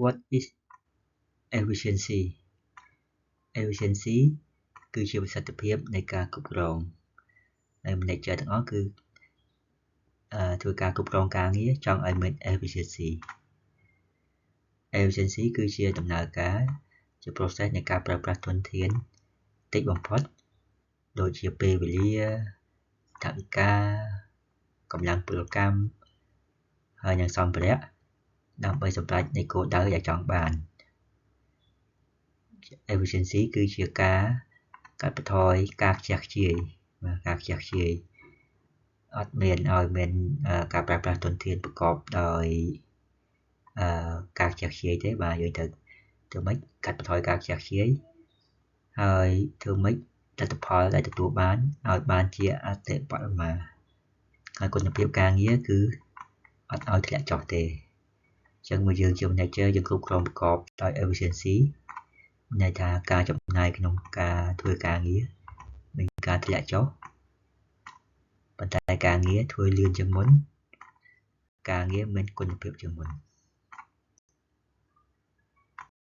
What is efficiency efficiency គឺជាប្រសិទ្ធភាពនៃការគ្រប់គ្រងហើយ manager ទាំងអស់គឺធ្វើការគ្រប់គ្រងការងារចង់ឲ្យមាន efficiency គឺជាដំណើរការជា process នៃការប្រើប្រាស់ធនធានតិចបំផុតដូចជាពេលវេលាថវិកាកម្លាំងពលកម្មហើយនិងសម្ភារៈដើម្បីសម្រេចនៃគោលដៅដែលចង់បាន efficiency គឺជាការកាត់បន្ថយការខ្ជះខ្ជាយអត់មានឲ្យមានការប្រើប្រាស់ធនធានប្រកបដោយការខ្ជះខ្ជាយទេបាទយើងត្រូវធ្វើម៉េចកាត់បន្ថយការខ្ជះខ្ជាយហើយធ្វើម៉េចលទ្ធផលដែលទទួលបានឲ្យបានជាអតិបរមាហើយគុណភាពការងារគឺអត់ឲ្យធ្លាក់ចុះទេអញ្ចឹងមកយើងជា manager យើងគ្រប់គ្រងប្រកបដោយ efficiency ន័យថាការចំណាយក្នុងការធ្វើការងារមានការធ្លាក់ចុះប៉ុន្តែការងារធ្វើលឿនជាងមុនការងារមានគុណភាពជាងមុន